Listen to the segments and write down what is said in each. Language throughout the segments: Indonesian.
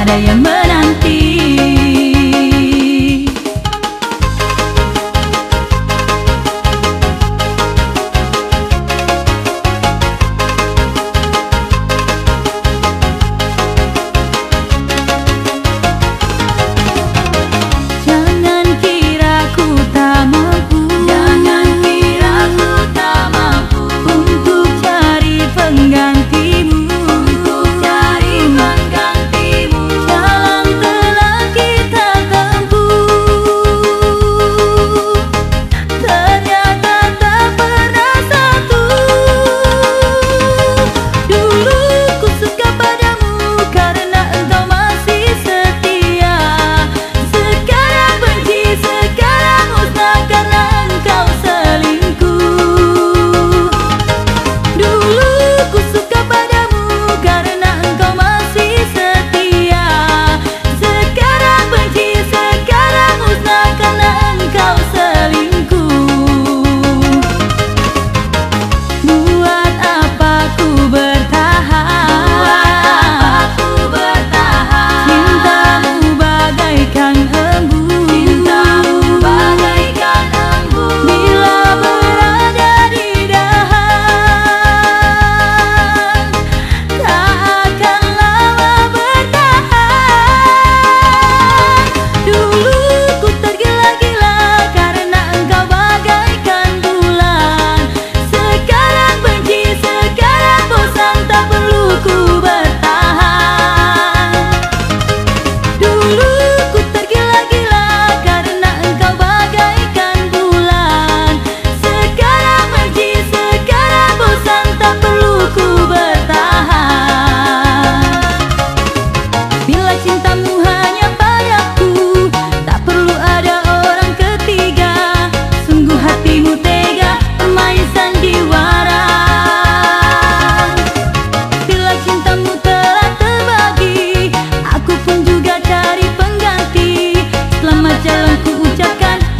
ada yang menanti.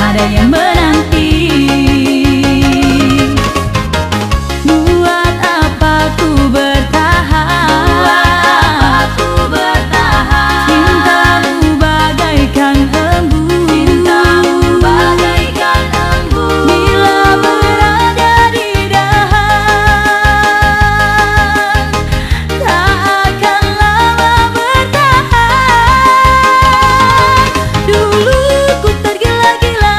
Ada yang menanti. Buat apa ku bertahan? Cintamu bagaikan embun. Bila berada di dahan, tak akan lama bertahan. Dulu ku tergila-gila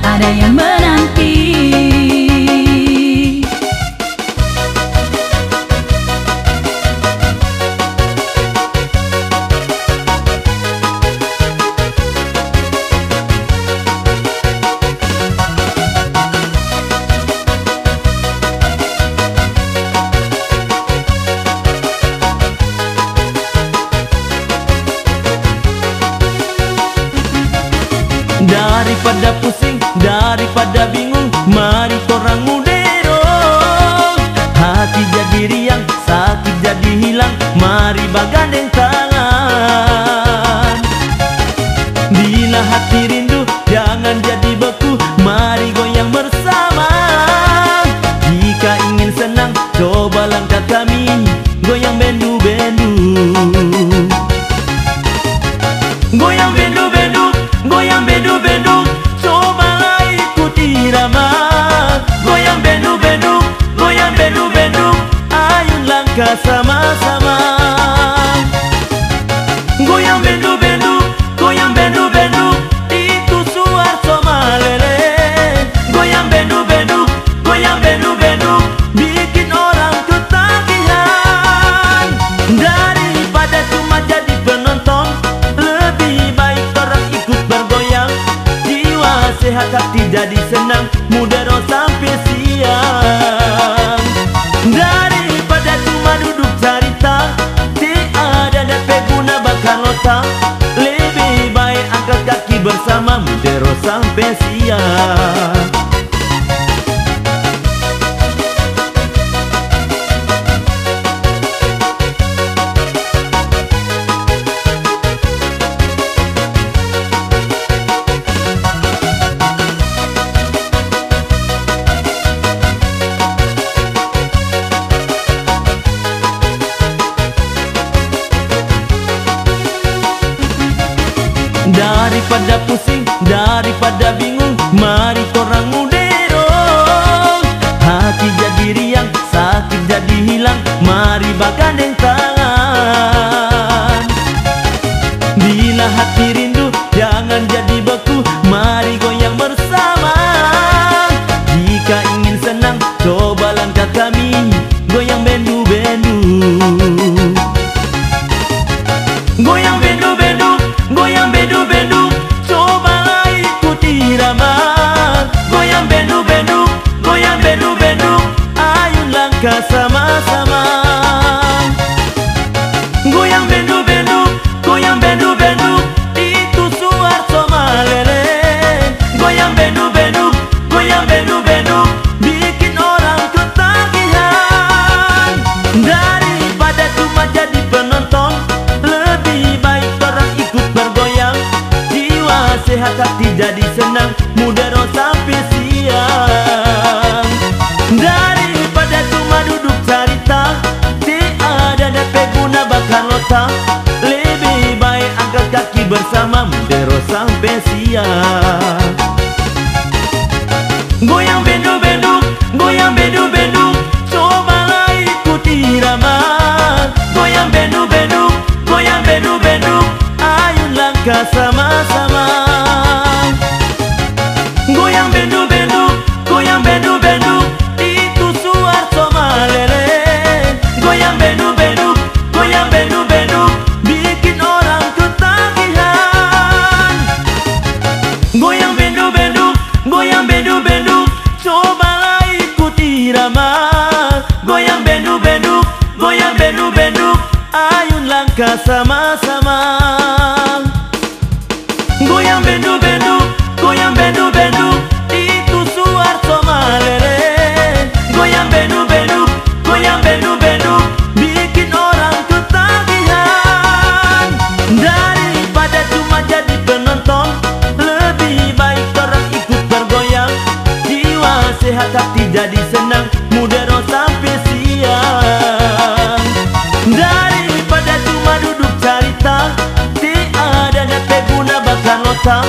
ada yang menanti. Daripada pusing, daripada bingung, mari korang muderong. Hati jadi riang, sakit jadi hilang, mari bagandeng tangan. Bila hati rindu, jangan jadi beku, mari goyang bersama. Jika ingin senang, coba langkah kami, goyang bendu-bendu. Goyang bendu-bendu, goyang bendu-bendu, cobalah ikuti irama. Goyang bendu-bendu, goyang bendu-bendu, ayo langkah sama-sama. Goyang bendu-bendu, goyang bendu-bendu, itu Suharto Malele. Goyang bendu-bendu, goyang bendu-bendu, bikin orang ketagihan. Daripada cuma jadi penonton, sampai siang. Daripada pusing, daripada bingung, mari korang muderong. Hati jadi riang, sakit jadi hilang, mari bagandeng tangan. Bila hati rindu, jangan jadi beku, mari goyang bersama. Jika ingin senang, coba langkah kami, goyang bendu-bendu. Goyang bendu-bendu, goyang bendu-bendu, cobalah ikuti irama. Goyang bendu-bendu, goyang bendu-bendu, ayo langkah sama-sama. Goyang bendu-bendu, goyang bendu-bendu, itu Suharto Malele. Goyang bendu-bendu, goyang bendu-bendu, bikin orang ketagihan. Daripada cuma jadi penonton, sehat hati jadi senang, mudero sampai siang. Daripada cuma duduk cerita, tiada dapat guna bakar lota. Lebih baik angkat kaki bersama, mudero sampai siang. Goyang bendu-bendu, goyang bendu-bendu, cobalah ikuti irama. Goyang bendu-bendu, goyang bendu-bendu, ayo langkah sama-sama. Goyang bendu-bendu, goyang bendu-bendu, itu Suharto Malele. Goyang bendu-bendu, goyang bendu-bendu, bikin orang ketagihan. Goyang bendu-bendu, goyang bendu-bendu, cobalah ikuti irama. Goyang bendu-bendu, goyang bendu-bendu, ayo langkah sama-sama. Goyang bendu-bendu, goyang bendu-bendu, itu Suharto Malele. Goyang bendu-bendu, goyang bendu-bendu, bikin orang ketagihan. Daripada cuma jadi penonton, lebih baik orang ikut bergoyang. Jiwa sehat hati jadi senang, mudero sampai siang. Daripada cuma duduk cerita, tiada dapat guna bakar lota.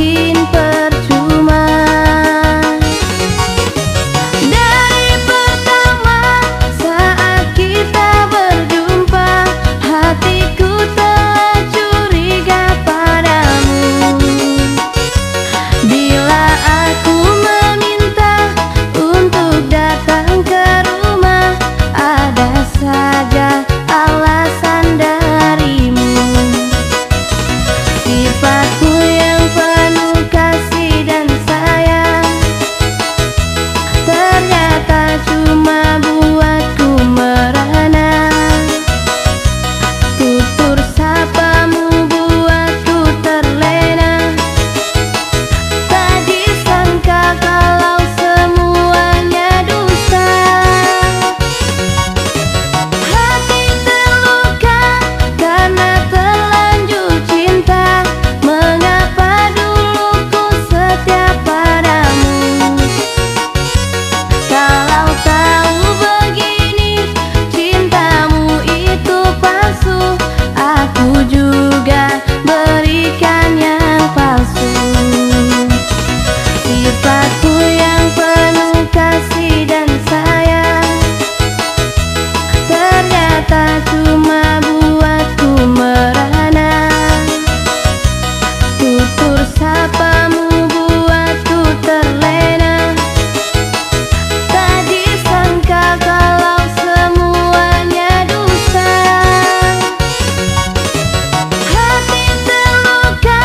mungkin percuma. Dari pertama saat kita berjumpa, hatiku telah curiga padamu. Bila aku meminta untuk datang ke rumah, ada saja alasan darimu. Sifatmu yang penuh kasih dan sayang ternyata cuma buatku merana. Tutur sapamu buatku terlena. Tak disangka kalau semuanya dusta. Hati terluka karena terlanjur cinta. Mengapa dulu ku setia padamu? Kalau tahu begini cintamu itu palsu, aku juga berikan yang palsu. Sifatku yang penuh kasih dan sayang ternyata cuma buatku merana. Tutur sapamu buatku terlena. Tak disangka kalau semuanya dusta. Hati terluka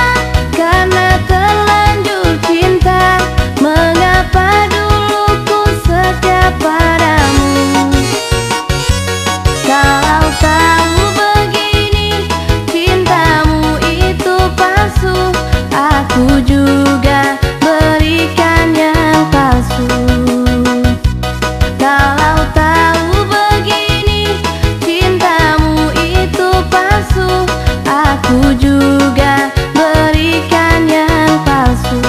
karena terlanjur cinta. Mengapa dulu ku setia padamu? Kalau tahu begini cintamu itu palsu, aku juga berikan yang palsu. Kalau tahu begini cintamu itu palsu, aku juga berikan yang palsu.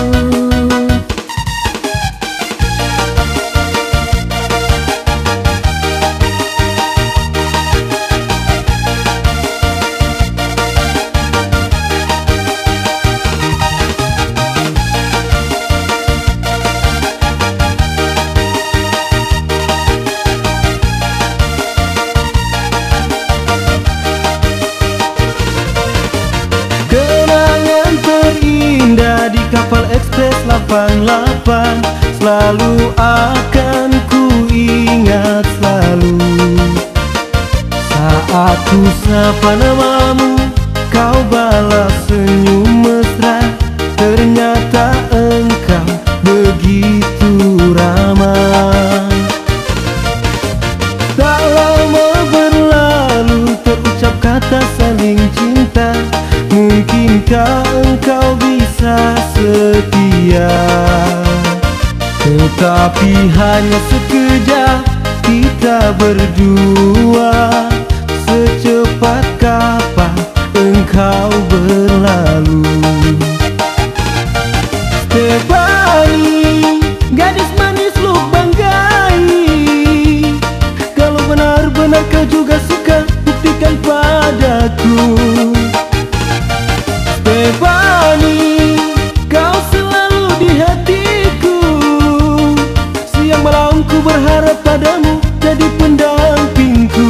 Kenangan terindah di kapal ekspres 88 selalu akan ku ingat selalu. Saat ku sapa namamu, kau balas senyum mesra. Ternyata engkau begitu ramah. Tak lama berlalu terucap kata saling cinta. Mungkinkah engkau bisa setia? Tetapi hanya sekejap kita berdua. Secepat kapan engkau berlalu? Stefani, gadis manis lu banggai. Kalau benar-benar kau juga suka, buktikan padaku. Stefani, kau selalu di hatiku. Siang malam ku berharap padamu jadi pendampingku.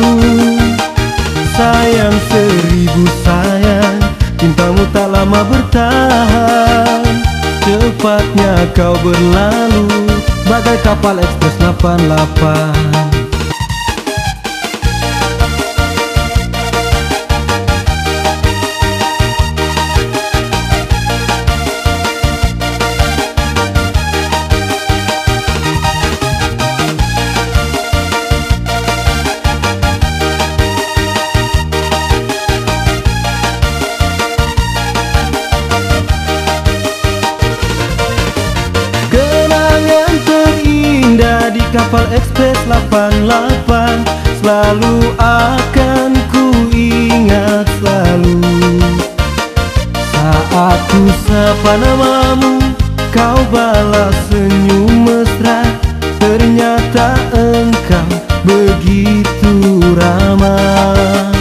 Sayang seribu sayang, cintamu tak lama bertahan. Cepatnya kau berlalu bagai kapal ekspres 88. Di kapal ekspres 88 selalu akan ku ingat selalu. Saat ku sapa namamu, kau balas senyum mesra. Ternyata engkau begitu ramah.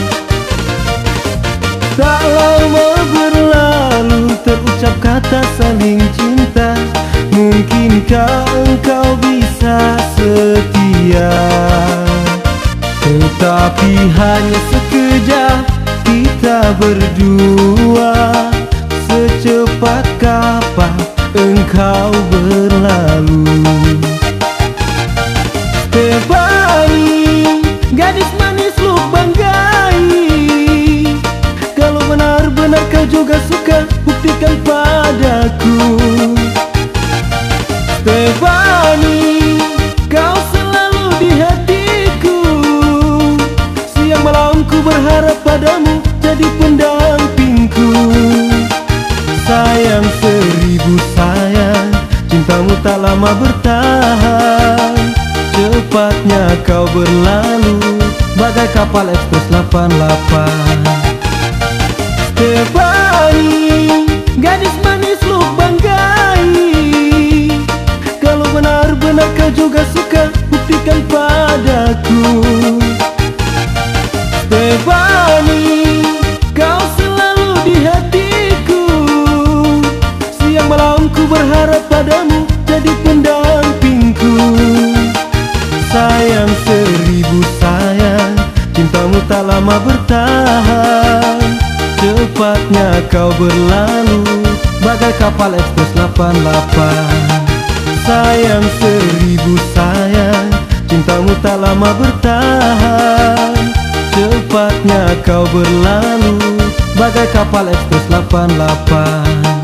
Tak lama berlalu terucap kata kata saling cinta, mungkinkah engkau bisa setia? Tetapi hanya sekejap kita berdua, secepat kapan engkau berlalu. Stefani, gadis manis lu banggai, kalau benar-benar kau juga suka, buktikan padaku. Stefani, kau selalu di hatiku, siang malam ku berharap padamu jadi pendampingku. Sayang seribu sayang, cintamu tak lama bertahan, cepatnya kau berlalu bagai kapal ekspres 88. Stefani, gadis manis lu banggai, kalau benar-benar kau juga suka, buktikan padaku. Stefani, kau selalu di hatiku, siang malam ku berharap padamu jadi pendampingku. Sayang seribu sayang, cintamu tak lama bertahan, cepatnya kau berlalu bagai kapal ekspres 88. Sayang seribu sayang, cintamu tak lama bertahan, cepatnya kau berlalu bagai kapal ekspres 88.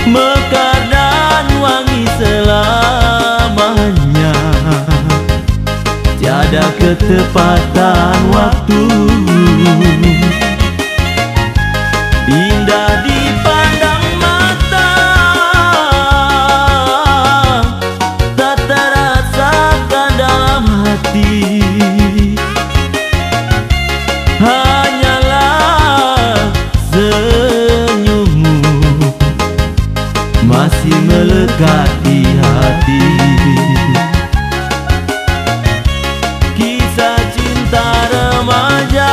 mekar dan wangi selamanya. Tiada ketepatan waktu, indah dipandang mata, tak terasakan dalam hati. Hanyalah senyummu masih melekat di hati. Kisah cinta remaja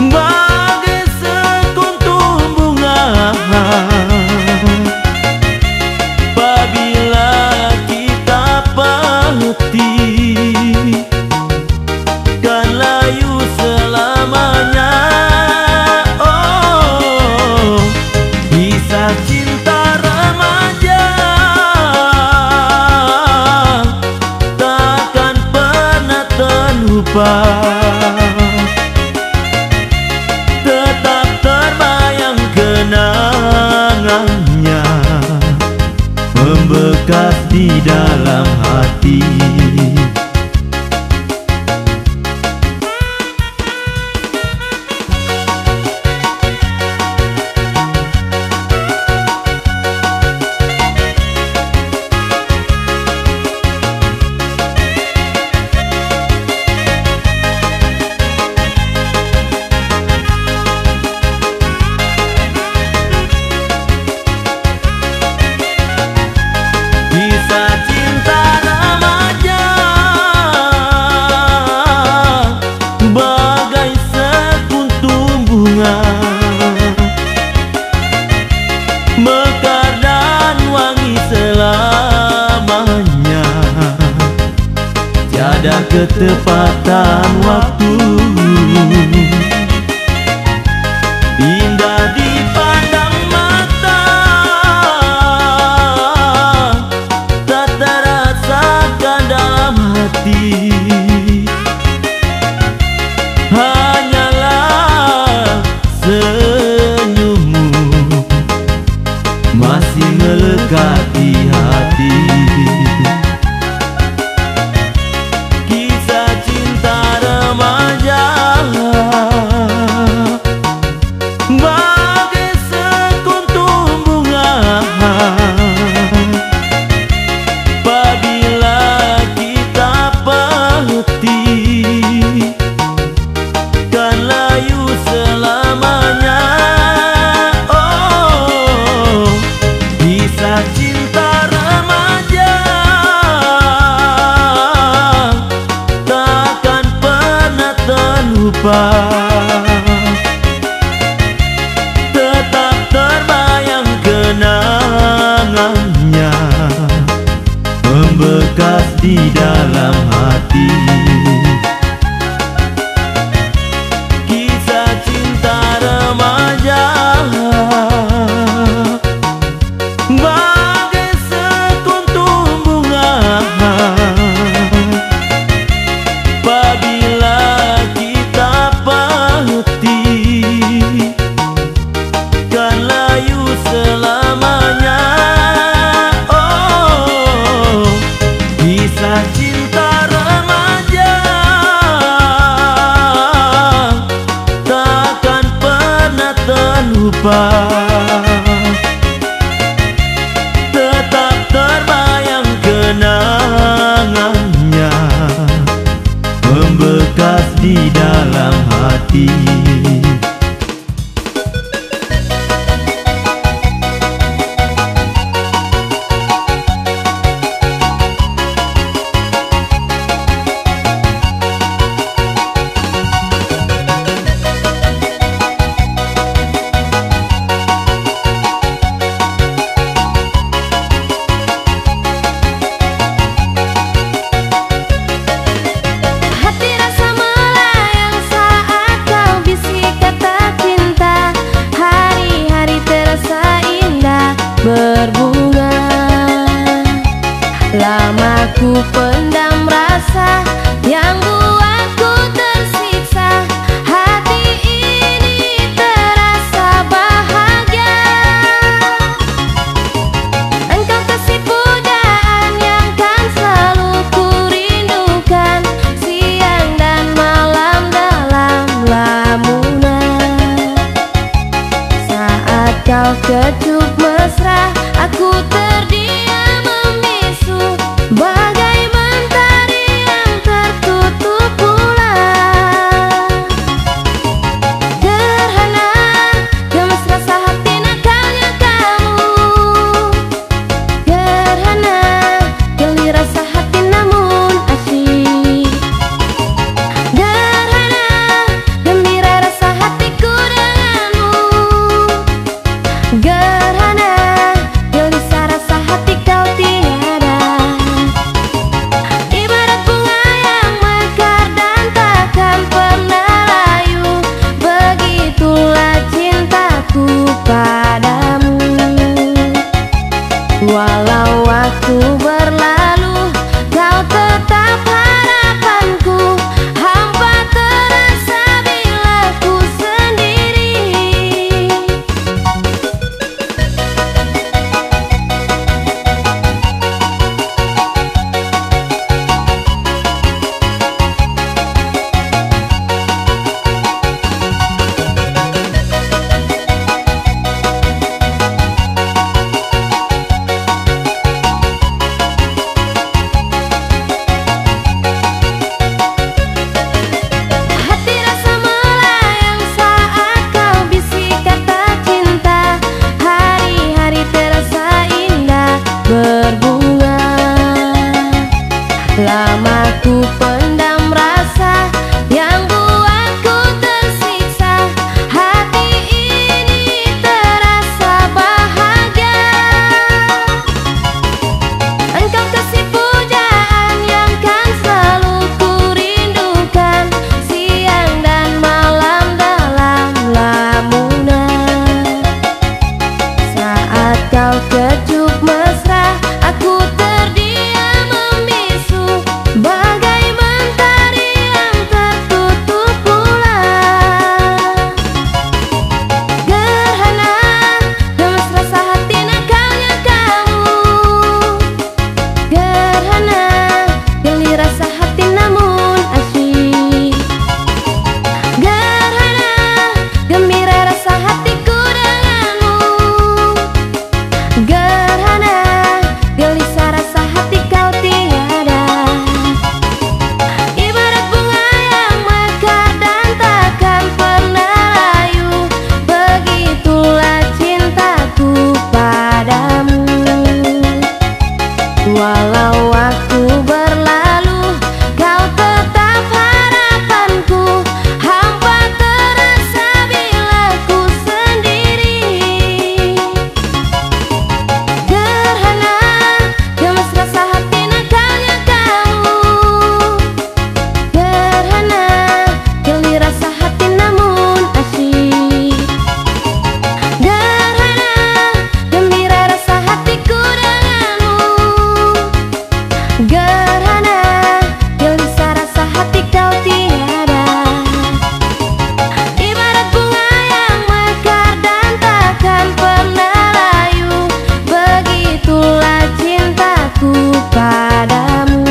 bagai sekuntum bunga, apabila kita pahati kan layu selamanya. Oh, kisah cinta remaja takkan pernah terlupa, tetap terbayang kenangannya, membekas di dalam hati. Kisah cinta remaja bagai sekuntum bunga, mekar dan wangi selamanya. Tiada ketepatan waktu, indah dipandang mata, tak terasakan dalam hati. Hanyalah senyummu masih melekat di hati. Kisah cinta remaja bagai sekuntum bunga, apabila kita pahati kan layu selamanya. Oh, kisah cinta remaja takkan pernah terlupa, tetap terbayang kenangannya, membekas di dalam hati. Kisah cinta remaja bagai sekuntum bunga, apabila kita pahati kan layu selamanya. Oh, kisah cinta remaja takkan pernah terlupa, tetap terbayang kenangannya, membekas di dalam hati. Hati rasa melayang saat kau bisa kau kecup mesra, aku terdiam membisu bagai mentari yang tertutup bulan. Gerhana, gemes rasa hati nakalnya kamu. Gerhana, geli rasa hati namun asyik. Gerhana, gembira rasa hatiku denganmu. Gerhana, gelisah rasa hati kau tiada. Ibarat bunga yang mekar dan takkan pernah layu, begitulah cintaku padamu. Walau waktu berlalu, kau tetap harapanku. Hampa terasa bila ku sendiri. Hati rasa melayang saat kau bisik kata cinta. Hari-hari terasa indah berbunga. Lama ku pendam rasa yang buatku tersiksa. Hati ini terasa bahagia. Engkau kasih pujaan yang kan selalu ku rindukan, siang dan malam dalam lamunan. Saat kau kecup mesra, aku terdiam membisu bagai mentari yang tertutup bulan. Gerhana, gemes rasa hati nakalnya kamu. Gerhana, geli rasa hati namun asyik. Gerhana, gembira rasa hatiku denganmu. Gerhana, gelisah rasa hati kau tiada. Ibarat bunga yang mekar dan takkan pernah layu, begitulah cintaku padamu. Walau waktu berlalu, kau tetap harapanku. Hampa terasa bila ku sendiri. Gerhana, gemes rasa hati nakalnya kamu. Gerhana, geli rasa hati namun asyik. Gerhana, gembira rasa hatiku denganmu. Gerhana, gelisah rasa hati kau tiada. Ibarat bunga yang mekar dan takkan pernah layu, begitulah cintaku padamu.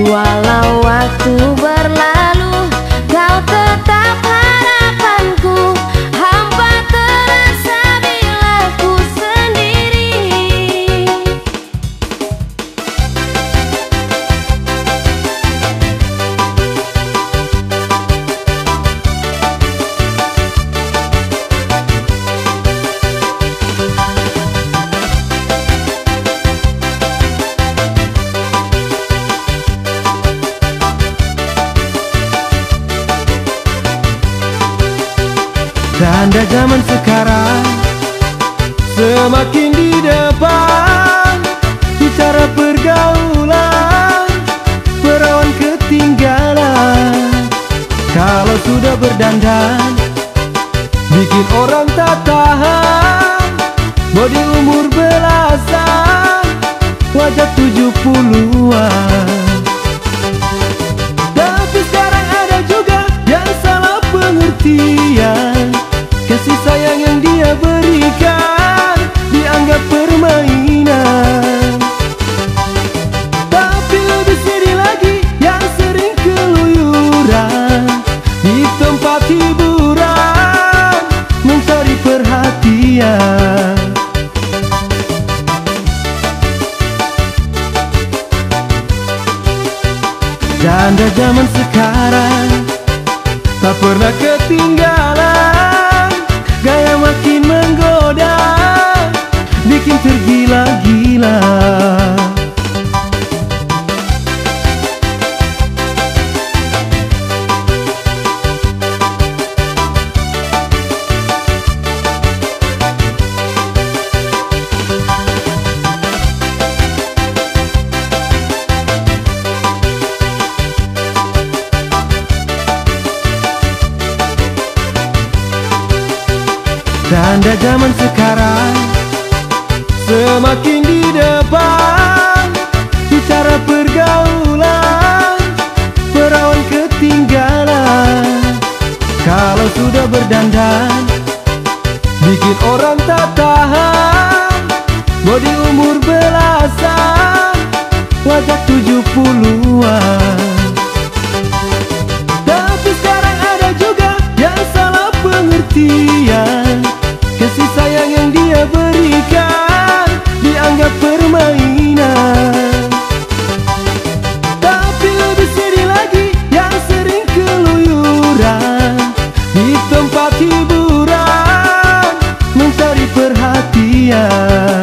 Walau waktu berlalu, kau tetap harapanku. Hampa terasa bila ku sendiri. Tanda zaman sekarang semakin di depan, bicara pergaulan, perawan ketinggalan. Kalau sudah berdandan, bikin orang tak tahan. Bodi umur belasan, wajah 70-an. Tapi sekarang ada juga yang salah pengertian. Kasih sayang yang dia berikan dianggap permainan. Tapi lebih sedih lagi yang sering keluyuran di tempat hiburan, mencari Janda zaman sekarang semakin di depan, bicara pergaulan, perawan ketinggalan. Kalau sudah berdandan, bikin orang tak tahan. Bodi umur belasan, wajah 70-an. Tapi sekarang ada juga yang salah pengertian. Kasih sayang yang dia berikan dianggap permainan. Tapi lebih sedih lagi yang sering keluyuran di tempat hiburan, mencari perhatian.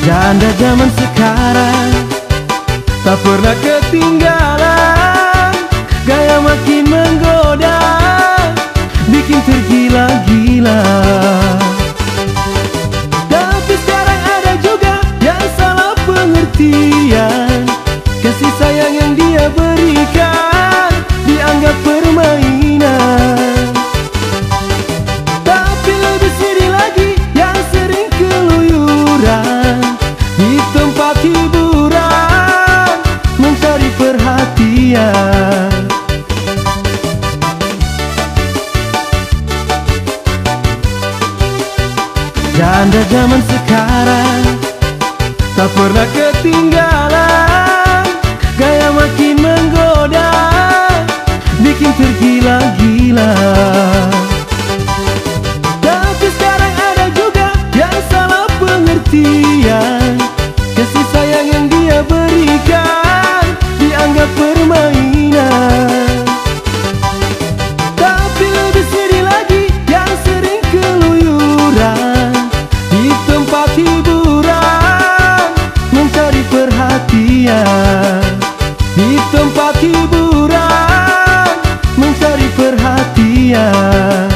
Janda zaman sekarang tak pernah ketinggalan, gaya makin menggoda, bikin tergila-gila. Tapi sekarang ada juga yang salah pengertian. Kasih sayang yang dia berikan dianggap permainan. Tapi lebih sedih lagi yang sering keluyuran di tempat hiburan, mencari perhatian. Janda zaman sekarang tak pernah ketinggalan, gaya makin menggoda, bikin tergila-gila. Tapi sekarang ada juga yang salah pengertian. Kasih sayang yang dia berikan dianggap permainan. Tapi lebih sedih lagi yang sering keluyuran di tempat hiburan, mencari perhatian. Di tempat hiburan, mencari perhatian.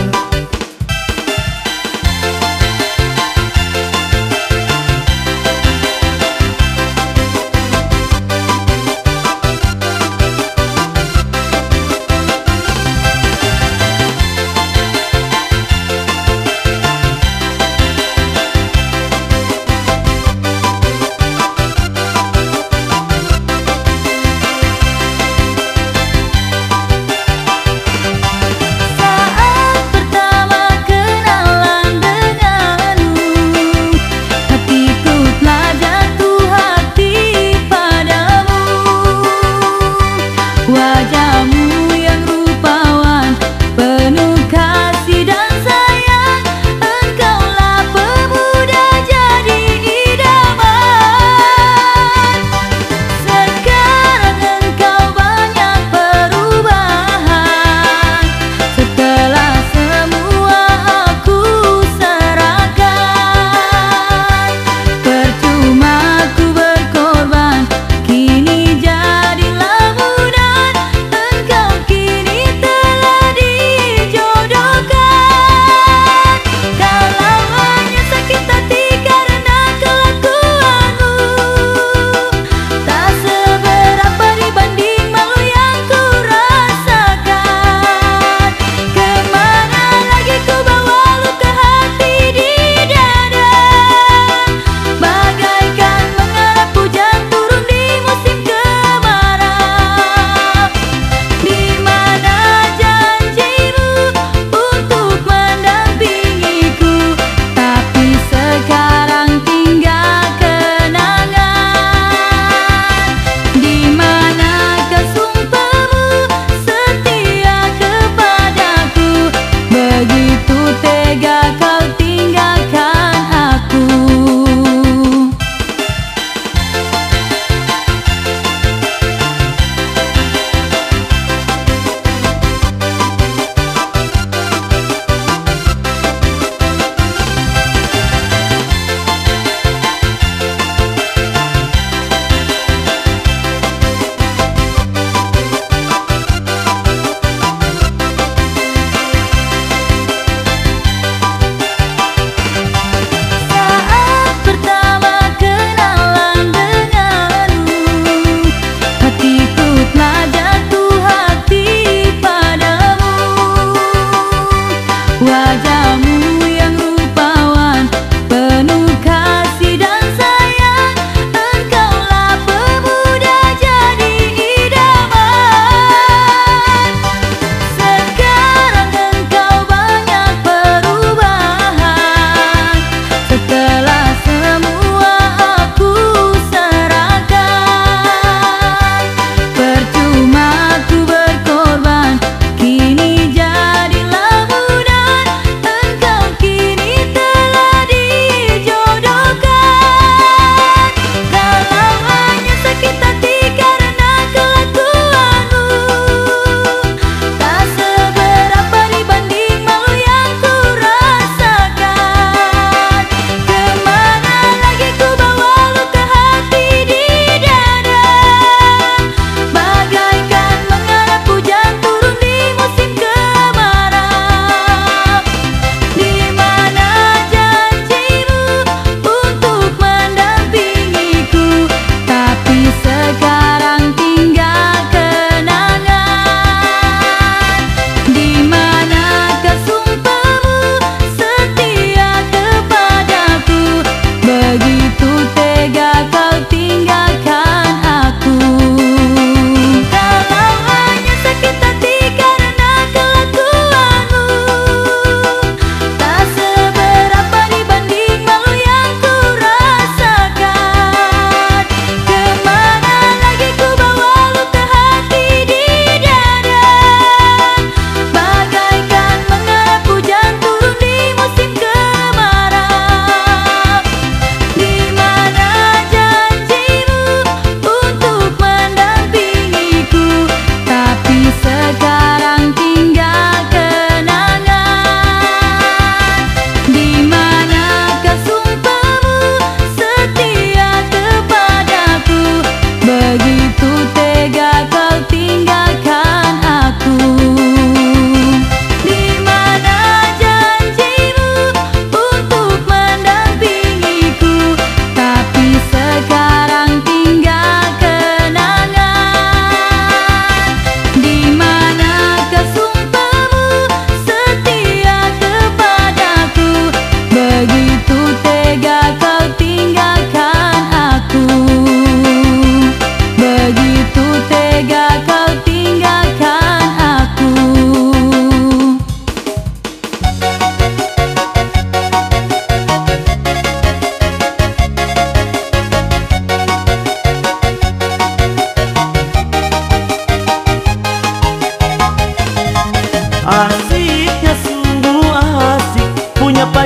Saat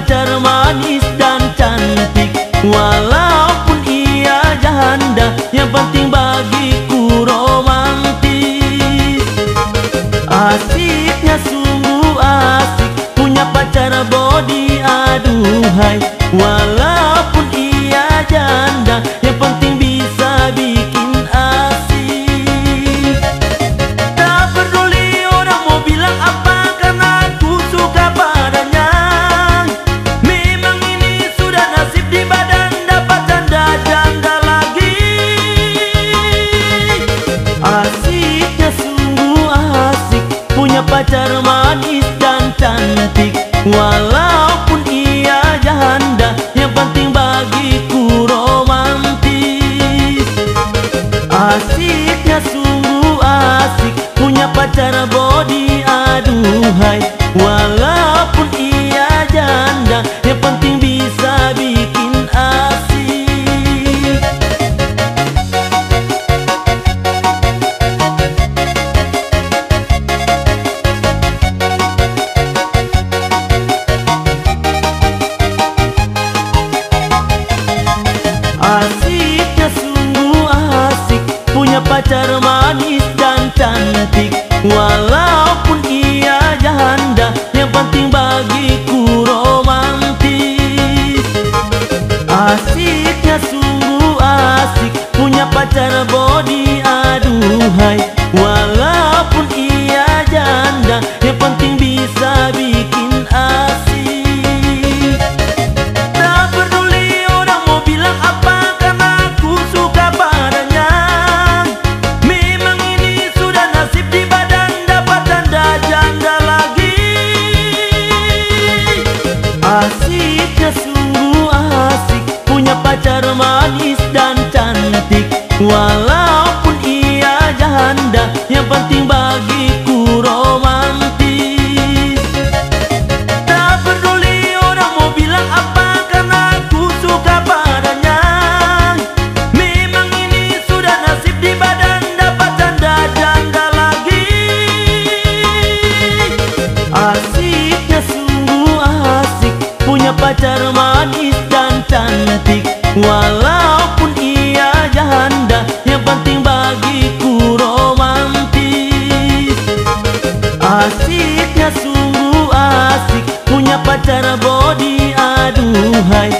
pacar manis dan cantik. Walaupun ia janda, yang penting bagiku romantis. Asiknya sungguh asik, punya pacar body aduhai. Walaupun ia janda, yang penting bisa bikin asik. Tak peduli orang mau bilang apa, karena aku suka padanya. Memang ini sudah nasib di badan, dapat janda-janda lagi. Asiknya sungguh asik, punya pacar manis dan cantik. Walaupun ia janda, yang penting bagiku romantis. Asiknya sungguh asik, punya pacar body aduhai. Walaupun ia janda, yang penting bisa bikin asik. Asiknya sungguh asik, punya pacar manis dan cantik. Walaupun ia janda, yang penting bagiku romantis. Asiknya sungguh asik, punya pacar body aduhai. Walaupun ia janda, yang penting bisa bikin asik. Tak peduli orang mau bilang apa, karena aku suka padanya. Memang ini sudah nasib di badan, dapat janda-janda lagi. Asiknya sungguh asik, punya pacar manis dan cantik. Walaupun ia janda, yang penting bagiku romantis. Tak peduli orang mau bilang apa, karena aku suka padanya. Memang ini sudah nasib di badan, dapat janda-janda lagi. Asiknya sungguh asik, punya pacar manis dan cantik. Walaupun ia janda, yang penting bagiku romantis. Asiknya sungguh asik, punya pacar body aduhai.